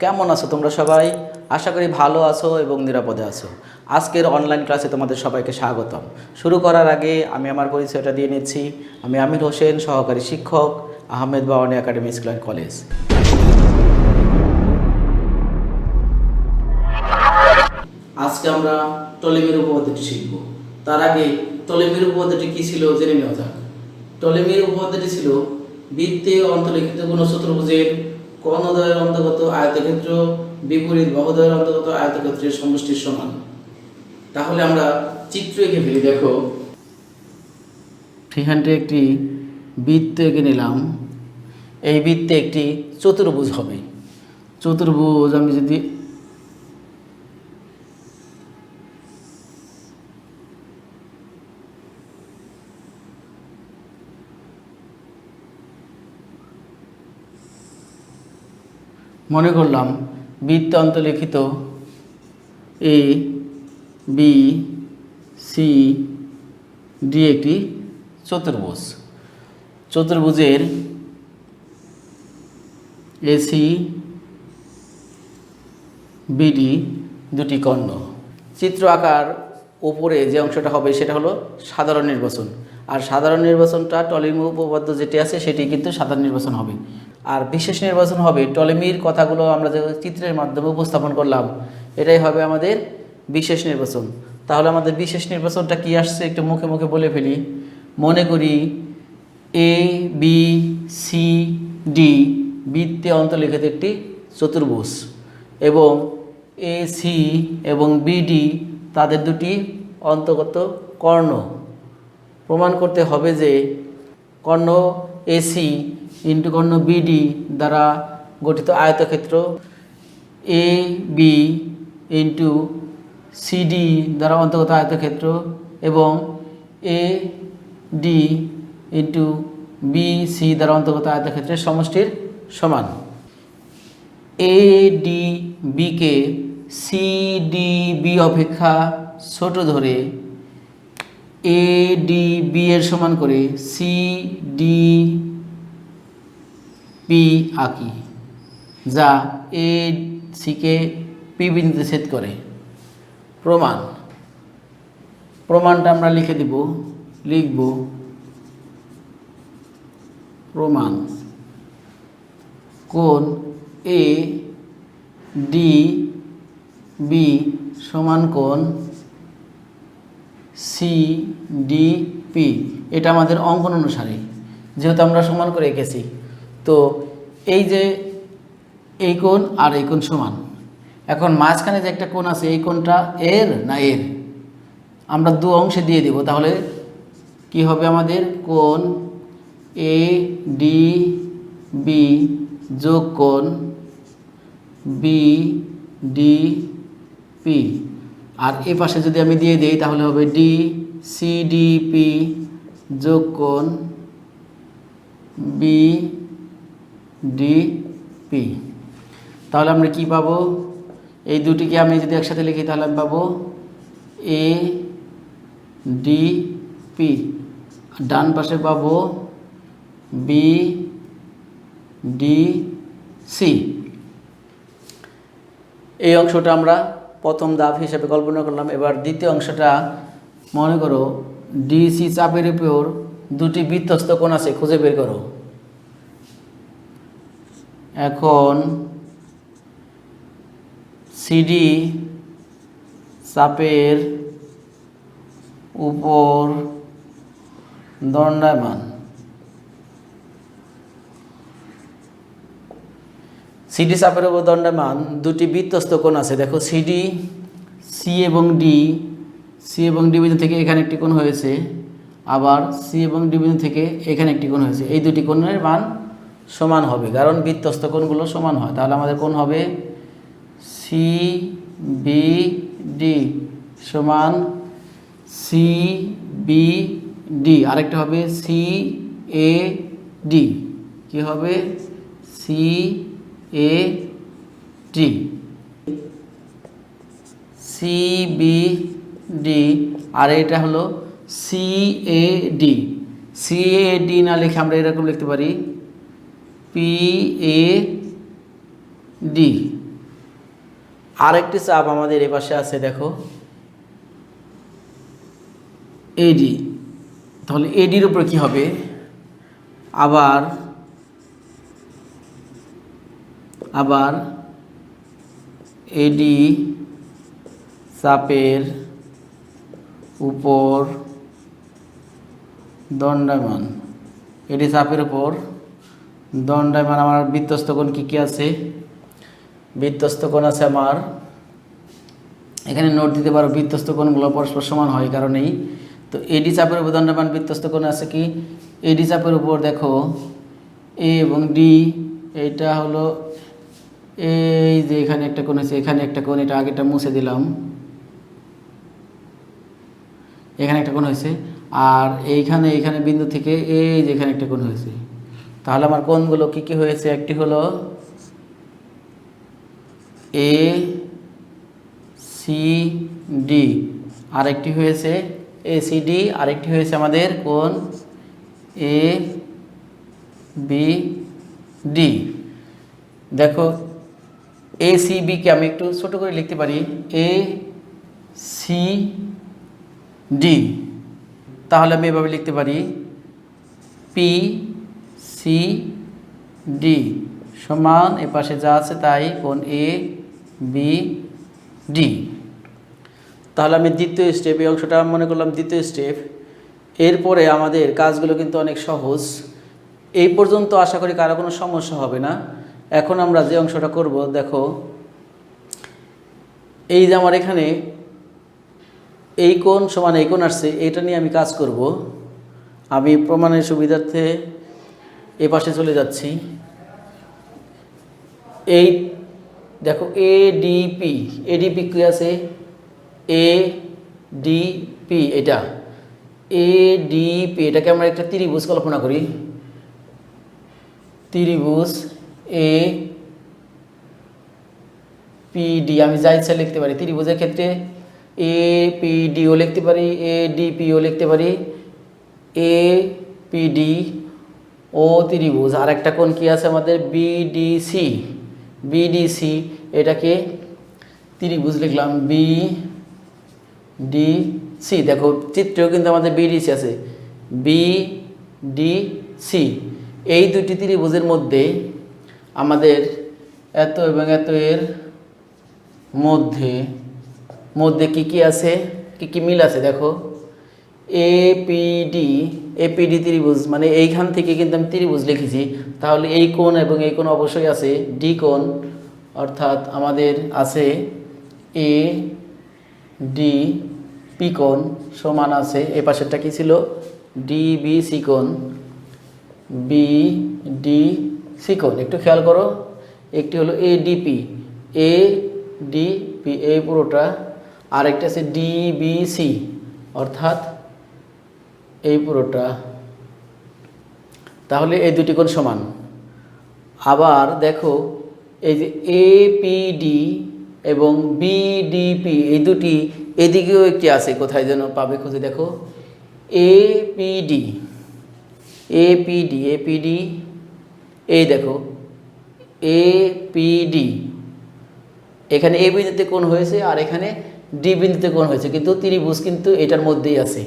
কেমন আছো তোমরা সবাই? আশা করি ভালো আছো এবং নিরাপদে আছো। আজকের অনলাইন ক্লাসে তোমাদের সবাইকে স্বাগতম। শুরু করার আগে আমি আমার পরিচয়টা দিয়ে নিচ্ছি। আমি আমির হোসেন, সহকারী শিক্ষক, Ahmed Bawani academy school and college. আজকে আমরা টলেমির উপপাদ্যটি শিখব। তার আগে টলেমির উপপাদ্যটি কী ছিল জেনে নেওয়া যাক। টলেমির উপপাদ্যটি ছিল বৃত্তে অন্তর্লিখিত কোনো চতুর্ভুজের কর্ণদ্বয়ের অন্তর্গত আয়তক্ষেত্র বিপরীত বাহুদ্বয়ের অন্তর্গত আয়তক্ষেত্রের সমষ্টির সমান। তাহলে আমরা চিত্র এঁকে ফেলি। দেখো, এখানটা একটি বৃত্ত এঁকে নিলাম। এই বৃত্তে একটি চতুর্ভুজ হবে। চতুর্ভুজ আমি যদি মনে করলাম বৃত্তে অন্তর্লিখিত এ বি সি ডি একটি চতুর্ভুজ। চতুর্ভুজের এসি বিডি দুটি কর্ণ। চিত্র আঁকার উপরে যে অংশটা হবে সেটা হলো সাধারণ নির্বাচন। আর সাধারণ নির্বাচনটা টলেমি উপপাদ্য যেটি আছে সেটি কিন্তু সাধারণ নির্বাচন হবে। আর বিশেষ নির্বাচন হবে টলেমির কথাগুলো আমরা যে চিত্রের মাধ্যমে উপস্থাপন করলাম, এটাই হবে আমাদের বিশেষ নির্বাচন। তাহলে আমাদের বিশেষ নির্বাচনটা কি আসছে একটু মুখে মুখে বলে ফেলি। মনে করি এ বি সি ডি বৃত্তে অন্তর্লিখিত একটি চতুর্ভুজ এবং এ সি এবং বিডি তাদের দুটি অন্তর্গত কর্ণ। প্রমাণ করতে হবে যে কর্ণ এসি ইন্টু কর্ণ বিডি দ্বারা গঠিত আয়তক্ষেত্র এ বি ইন্টু সিডি দ্বারা অন্তর্গত আয়তক্ষেত্র এবং A D into B C দ্বারা অন্তর্গত আয়তক্ষেত্রের সমষ্টির সমান। এ ডি বিকে সি ডি বি অপেক্ষা ছোট ধরে এ ডি বি এর সমান করে সি ডি পি আঁকি, যা এ সিকে পি বিন্দুতে ছেদ করে। প্রমাণটা আমরা লিখে দিব, লিখব প্রমাণ কোণ এ ডি বি সমান কোণ সি ডি পি। এটা আমাদের অঙ্কন অনুসারে, যেহেতু আমরা সমান করে এঁকেছি, তো এই যে এই কোণ আর এই কোণ সমান। এখন মাঝখানে যে একটা কোণ আছে এই কোণটা এর না এর, আমরা দু অংশে দিয়ে দেব। তাহলে কি হবে আমাদের কোণ এ ডি বি যোগ কোণ বি ডি পি। আর এ পাশে যদি আমি দিয়ে দিই তাহলে হবে ডি সি ডি পি যোগ কোণ বি ডি পি। তাহলে আমরা কি পাবো? এই দুটিকে আমি যদি একসাথে লিখি তাহলে আমি পাবো এ ডি পি, ডান পাশে পাবো বি ডি সি। এই অংশটা আমরা প্রথম ধাপ হিসেবে কল্পনা করলাম। এবার দ্বিতীয় অংশটা মনে করো ডিসি চাপের উপর দুটি বৃত্তস্থ কোণ আছে, খুঁজে বের করো। এখন সিডি চাপের উপর দণ্ডায়মান, সিডি চাপের উপর দণ্ডায়মান দুটি বৃত্তস্থ কোণ আছে। দেখো সিডি সি এবং ডি বিন্দু থেকে এখানে একটি কোণ হয়েছে, আবার সি এবং ডি বিন্দু থেকে এখানে একটি কোণ হয়েছে। এই দুটি কোণের মান সমান হবে, কারণ বৃত্তস্থ কোণগুলো সমান হয়। তাহলে আমাদের কোণ হবে সি বি ডি সমান সি বি ডি। আরেকটা হবে সি এ ডি। কি হবে? C A D. C B D আর এটা হলো C A D. C A D না লিখে আমরা এরকম লিখতে পারি পি এ ডি আরেকটি চাপ আমাদের এই পাশে আছে, দেখো এডি। তাহলে এডির উপর কি হবে, আবার আবার এডি চাপের উপর দণ্ডায়মান, এডি চাপের উপর দণ্ডায়মান। আমার বৃত্তস্থ কোণ কী কী আছে, বৃত্তস্থ কোণ আছে আমার, এখানে নোট দিতে পারো বৃত্তস্থ কোণগুলো পরস্পর সমান হয় কারণেই। তো এডি চাপের উপর দণ্ডায়মান বৃত্তস্থ কোণ আছে কি, এডি চাপের উপর দেখো এ এবং ডি, এইটা হলো এই যে এখানে একটা কোণ আছে, এখানে একটা কোণ, এটা আগেটা মুছে দিলাম, এখানে একটা কোণ হয়েছে। আর এইখানে এইখানে বিন্দু থেকে এই যে এখানে একটা কোণ হয়েছে। তাহলে আমার কোণগুলো কী কী হয়েছে, একটি হলো এ সি ডি, আরেকটি হয়েছে এ সি ডি, আরেকটি হয়েছে আমাদের কোণ এ বি ডি। দেখো এ সি বিকে আমি একটু ছোট করে লিখতে পারি এ সি ডি। তাহলে আমি এভাবে লিখতে পারি পি সি ডি সমান এ পাশে যা আছে তাই কোণ এ বি ডি। তাহলে আমি দ্বিতীয় স্টেপ, এই অংশটা মনে করলাম দ্বিতীয় স্টেপ। এরপরে আমাদের কাজগুলো কিন্তু অনেক সহজ। এই পর্যন্ত আশা করি কারো কোনো সমস্যা হবে না। এখন আমরা যে অংশটা করব, দেখো এই যে আমার এখানে এই কোণ সমান এই কোণ আসছে, এটা নিয়ে আমি কাজ করব। আমি প্রমাণের সুবিধার্থে এ পাশে চলে যাচ্ছি। এই দেখো এডিপি, এডিপি কি আছে, এ ডি পি, এটা এডিপি, এটাকে আমরা একটা ত্রিভুজ কল্পনা করি। ত্রিভুজ এ পিডি, আমি যা ইচ্ছা লিখতে পারি। ত্রিভুজের ক্ষেত্রে এ পিডিও লিখতে পারি, এ ডিপিও লিখতে পারি, এ পিডি ও ত্রিভুজ। আর একটা কোণ কি আছে আমাদের বিডিসি, বিডিসি, এটাকে ত্রিভুজ লিখলাম বিডিসি। দেখো চিত্রেও কিন্তু আমাদের বিডিসি আছে, বিডিসি। এই দুটি ত্রিভুজের মধ্যে আমাদের এত এবং এত এর মধ্যে মধ্যে কি কি আছে, কি কি মিল আছে, দেখো এপিডি, এপিডি ত্রিভুজ, মানে এইখান থেকে কিন্তু আমি ত্রিভুজ লিখেছি। তাহলে এই কোণ এবং এই কোণ অবশ্যই আছে ডি কোণ, অর্থাৎ আমাদের আছে এ ডি পি কোণ সমান আছে, এ পাশেরটা কি ছিল ডিবিসি কোণ, বিডিসি কোণ। একটু খেয়াল করো, একটি হলো এডিপি, এডিপি এই পুরোটা, আরেকটা আছে ডিবিসি অর্থাৎ এই পুরোটা। তাহলে এই দুটি কোণ সমান। আবার দেখো এই যে এপিডি এবং বিডিপি এই দুটি, এদিকেও একটি আছে, কোথায় যেন পাবে খুঁজে দেখো এপিডি, এপিডি, এপিডি, এই দেখো এপিডি, এখানে এ বিন্দুতে কোণ হয়েছে আর এখানে ডি বিন্দুতে কোণ হয়েছে, কিন্তু ত্রিভুজ কিন্তু এটার মধ্যেই আছে,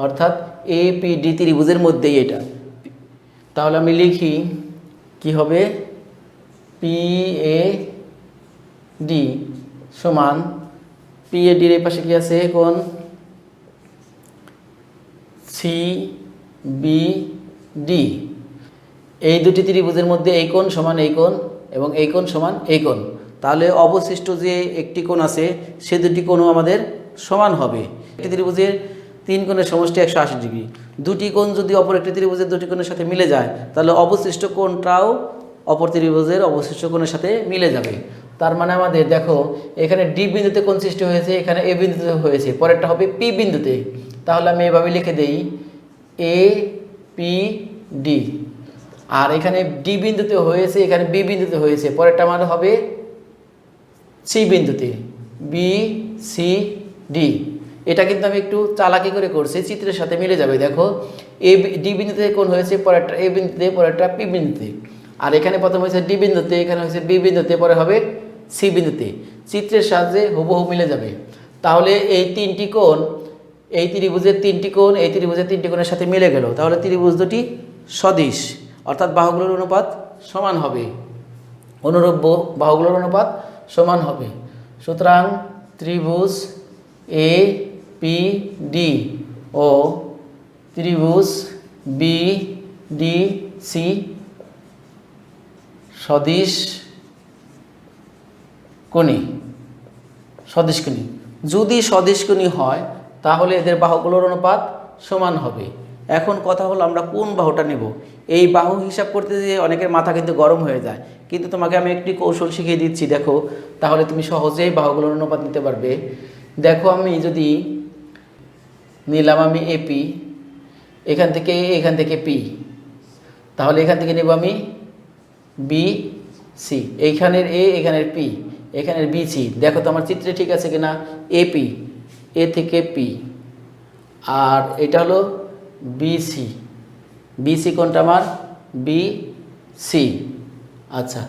অর্থাৎ এপিডি ত্রিভুজের মধ্যেই এটা। তাহলে আমি লিখি কি হবে, পি এ ডি সমান, পি এ ডির এই পাশে কি আছে কোণ সি বি ডি। এই দুটি ত্রিভুজের মধ্যে এই কোণ সমান এই কোণ এবং এই কোণ সমান এই কোণ। তাহলে অবশিষ্ট যে একটি কোণ আছে সে দুটি কোণও আমাদের সমান হবে। একটি ত্রিভুজের তিন কোণের সমষ্টি 180 ডিগ্রি। দুটি কোণ যদি অপর একটি ত্রিভুজের দুটি কোণের সাথে মিলে যায় তাহলে অবশিষ্ট কোণটাও অপর ত্রিভুজের অবশিষ্ট কোণের সাথে মিলে যাবে। তার মানে আমাদের দেখো এখানে ডি বিন্দুতে কোণ সৃষ্টি হয়েছে, এখানে এ বিন্দুতে হয়েছে, পরেরটা হবে পি বিন্দুতে। তাহলে আমি এভাবে লিখে দেই এ পি ডি, আর এখানে ডি বিন্দুতে হয়েছে, এখানে বি বিন্দুতে হয়েছে, পরেরটা আমার হবে সি বিন্দুতে, বি সি ডি। এটা কিন্তু আমি একটু চালাকি করে করছি, চিত্রের সাথে মিলে যাবে। দেখো এ ডি বিন্দুতে কোণ হয়েছে, পরেরটা এ বিন্দুতে, পরেরটা পি বিন্দুতে, আর এখানে প্রথম হয়েছে ডি বিন্দুতে, এখানে হয়েছে বি বিন্দুতে, পরে হবে সি বিন্দুতে। চিত্রের সাহায্যে হুবহু মিলে যাবে। তাহলে এই তিনটি কোণ, এই ত্রিভুজের তিনটি কোণ এই ত্রিভুজের তিনটি কোণের সাথে মিলে গেল, তাহলে ত্রিভুজ দুটি সদিশ, অর্থাৎ বাহুগুলোর অনুপাত সমান হবে, অনুরূপ বাহুগুলোর অনুপাত সমান হবে। সুতরাং ত্রিভুজ এ পি ডি ও ত্রিভুজ বি ডি সি সদিশ কোণী, সদিশ কোণী। যদি সদিশ কোণী হয় তাহলে এদের বাহুগুলোর অনুপাত সমান হবে। এখন কথা হলো আমরা কোন বাহুটা নেব। এই বাহু হিসাব করতে গিয়ে অনেকের মাথা কিন্তু গরম হয়ে যায়, কিন্তু তোমাকে আমি একটি কৌশল শিখিয়ে দিচ্ছি, দেখো, তাহলে তুমি সহজেই বাহুগুলোর অনুপাত নিতে পারবে। দেখো, আমি যদি নিলাম আমি এপি, এখান থেকে পি, তাহলে এখান থেকে নেব আমি বি সি, এইখানের এ, এখানের পি, এখানের বি সি। দেখো তো আমার চিত্রে ঠিক আছে কিনা, এপি, এ থেকে পি, আর এটা হলো বিসি, বিসি কোনটা আমার বি সি। আচ্ছা,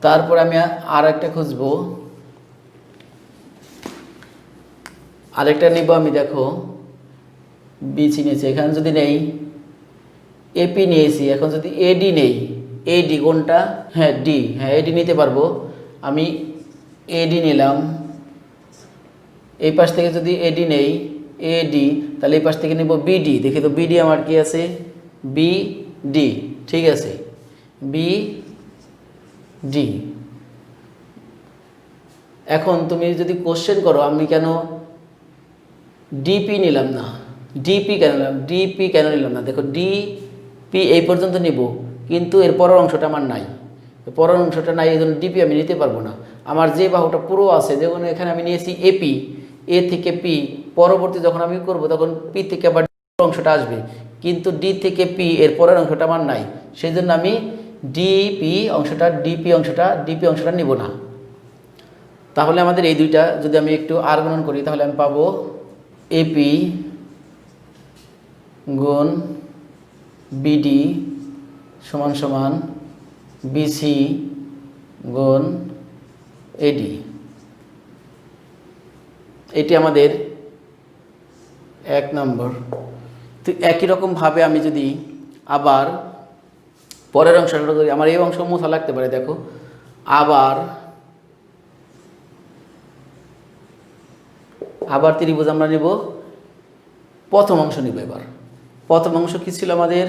তারপর আমি আর একটা খুঁজবো, আরেকটা নেব আমি। দেখো, বিসি নিয়েছি, এখানে যদি নেই এপি নিয়েছি, এখন যদি এডি নেই, এডি কোনটা, হ্যাঁ ডি, হ্যাঁ এডি নিতে পারবো, আমি এডি নিলাম। এই পাশ থেকে যদি এডি নেই এডি, তাহলে এই পাশ থেকে নেব বিডি। দেখি তো বিডি আমার কি আছে, বিডি, ঠিক আছে, বিডি। এখন তুমি যদি কোশ্চেন করো আমি কেন ডিপি নিলাম না, ডিপি কেন নিলাম, ডিপি কেন নিলাম না, দেখো ডিপি এই পর্যন্ত নিব, কিন্তু এর পরের অংশটা আমার নাই, পরের অংশটা নাই, এই জন্য ডিপি আমি নিতে পারবো না। আমার যে বাহুটা পুরো আছে, যেমন এখানে আমি নিয়েছি এপি, এ থেকে পি, পরবর্তী যখন আমি করব তখন পি থেকে আবার অংশটা আসবে, কিন্তু ডি থেকে পি এর পরের অংশটা আমার নাই, সেই জন্য আমি ডিপি অংশটা নিব না। তাহলে আমাদের এই দুইটা যদি আমি একটু আর গণন করি, তাহলে আমি পাবো এপি গুণ বিডি সমান সমান বিসি গুণ এডি। এটি আমাদের 1 নম্বর। তো একই রকমভাবে আমি যদি আবার পরের অংশটা করি, আমার এই অংশ মোছা লাগতে পারে। দেখো, আবার ত্রিভুজ আমরা নেব, প্রথম অংশ নিব। এবার প্রথম অংশ কি ছিল আমাদের,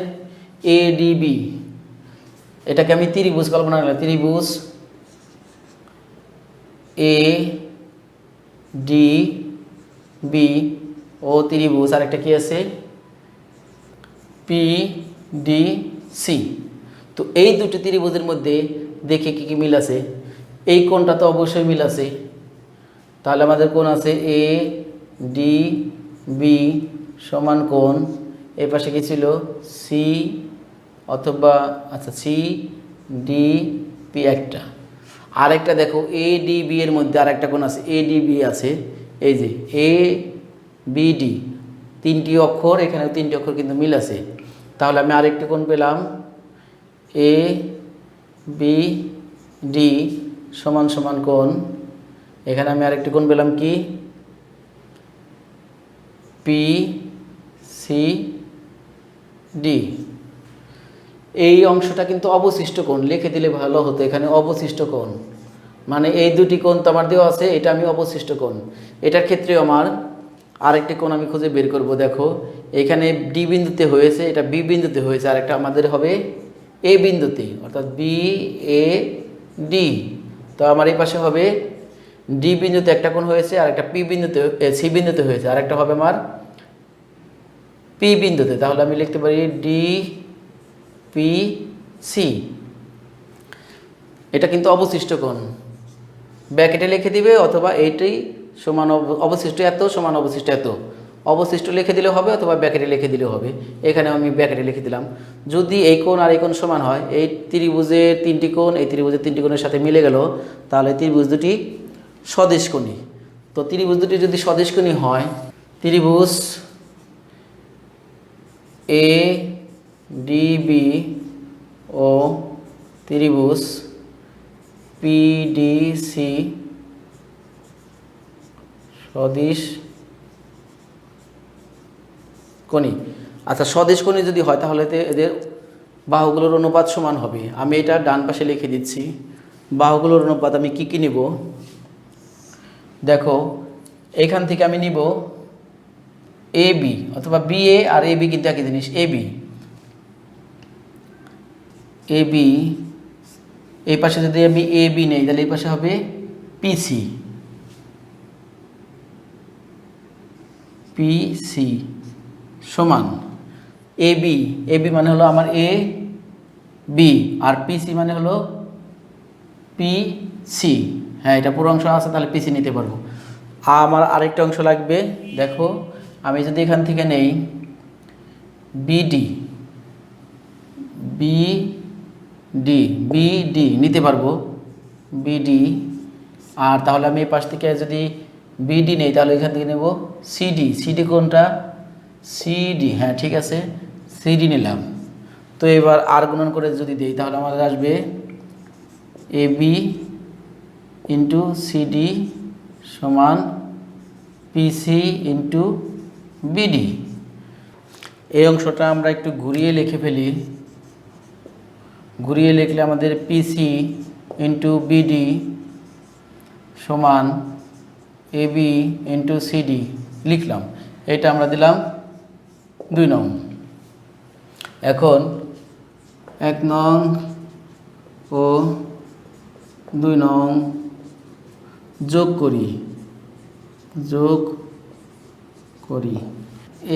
এডিবি, এটাকে আমি ত্রিভুজ কল্পনা করলাম, ত্রিভুজ এ ডি বি ও ত্রিভুজ আরেকটা কি আছে পি ডি সি। তো এই দুটি ত্রিভুজের মধ্যে দেখে কি কি মিল আছে, এই কোণটা তো অবশ্যই মিল আছে, তাহলে আমাদের কোণ আছে এ ডি বি সমান কোণ, এই পাশে কি ছিল সি অথবা আচ্ছা সি ডি পি একটা, আরেকটা দেখো এ ডি বি এর মধ্যে আরেকটা কোণ আছে এ ডি বি আছে, এই যে এ বি ডি, তিনটি অক্ষর, এখানেও তিনটি অক্ষর কিন্তু মিল আছে। তাহলে আমি আরেকটি কোণ পেলাম এ বি ডি সমান সমান কোণ, এখানে আমি আরেকটি কোণ পেলাম কি পি সি ডি। এই অংশটা কিন্তু অবশিষ্ট কোণ, লিখে দিলে ভালো হতো, এখানে অবশিষ্ট কোণ, মানে এই দুটি কোণ তো আমার দেওয়া আছে, এটা আমি অবশিষ্ট কোণ। এটার ক্ষেত্রে আমার আরেকটি কোণ আমি খুঁজে বের করব। দেখো, এখানে ডি বিন্দুতে হয়েছে, এটা বি বিন্দুতে হয়েছে, আরেকটা আমাদের হবে এ বিন্দুতে, অর্থাৎ বি এ ডি। তো আমার এই পাশে হবে ডি বিন্দুতে একটা কোণ হয়েছে, আর একটা পি বিন্দুতে সি বিন্দুতে হয়েছে, আরেকটা হবে আমার পি বিন্দুতে। তাহলে আমি লিখতে পারি ডি পি সি। এটা কিন্তু অবশিষ্ট কোণ, ব্র্যাকেটে লিখে দিবে, অথবা এইটাই সমান অবশিষ্ট এত সমান অবশিষ্ট এত, অবশিষ্ট লিখে দিলে হবে, অথবা ব্র্যাকেটে লিখে দিলেও হবে। এখানে আমি ব্র্যাকেটে লিখে দিলাম। যদি এই কোণ আর এই কোণ সমান হয়, এই ত্রিভুজের তিনটি কোণ এই ত্রিভুজের তিনটি কোণের সাথে মিলে গেল, তাহলে ত্রিভুজ দুটি সদিশকোণী। তো ত্রিভুজ দুটি যদি সদিশকোণী হয়, ত্রিভুজ এ ডি বি ও ত্রিভুজ পি ডি সি সদিশ কোণী। আচ্ছা, সদিশ কোণী যদি হয় তাহলে এদের বাহুগুলোর অনুপাত সমান হবে। আমি এটা ডান পাশে লিখে দিচ্ছি। বাহুগুলোর অনুপাত আমি কি কি নিব দেখো, এখান থেকে আমি নিব এ বি অথবা B A R A B কিন্তু একই জিনিস। এ বি এই পাশে যদি আমি এ বি নেই তাহলে এই পাশে হবে পিসি সমান এ বি মানে হলো আমার এ বি আর পিসি মানে হলো পিসি। হ্যাঁ, এটা পুরো অংশ আছে তাহলে পিসি নিতে পারবো। আমার আরেকটা অংশ লাগবে। দেখো, আমি যদি এখান থেকে নেই বিডি নিতে পারবো বিডি, আর তাহলে আমি এই পাশ থেকে যদি বিডি নেই তাহলে এখান থেকে নেব সিডি কোনটা? সিডি। হ্যাঁ, ঠিক আছে, সিডি নিলাম। তো এবার আর গুণন করে যদি দেই তাহলে আমাদের আসবে এ বি ইন্টু সিডি সমান পিসি ইন্টু বিডি। এই অংশটা আমরা একটু ঘুরিয়ে লিখে ফেলি। ঘুরিয়ে লিখলে আমাদের পিসি ইন্টু বিডি সমান এ বি ইন্টু সিডি লিখলাম। এটা আমরা দিলাম 2 নং। এখন 1 নং ও 2 নং যোগ করি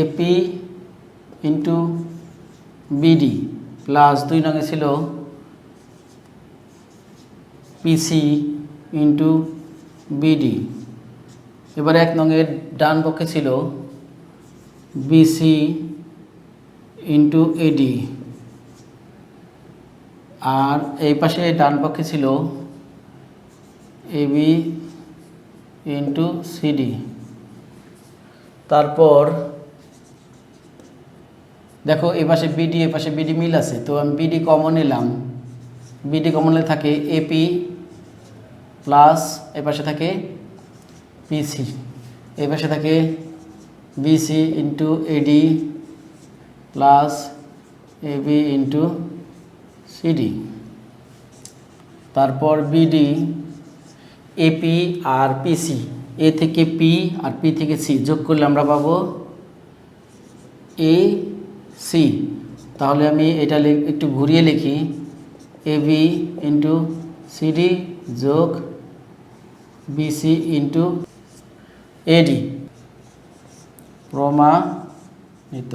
এপি ইন্টু বিডি প্লাস 2 নঙে ছিল পিসি ইন্টু বিডি। এবার 1 নঙের ডান পক্ষে ছিল বিসি ইন্টু এডি, আর এই পাশে ডান পক্ষে ছিল এবি ইন্টু সিডি। তারপর দেখো, এই পাশে বিডি মিল আছে, তো আমি বিডি কমন নিলাম। বিডি কমন নিলে থাকে এপি প্লাস এই পাশে থাকে পিসি, এই পাশে থাকে BC into AD plus AB into CD. তারপর বিডি এপি আর পিসি, এ থেকে পি আর পি থেকে সি যোগ করলে আমরা পাবো এ সি। তাহলে আমি এটা একটু ঘুরিয়ে লিখি এ বি ইন্টু সিডি যোগ বিসি ইন্টু এডি প্রমাণিত।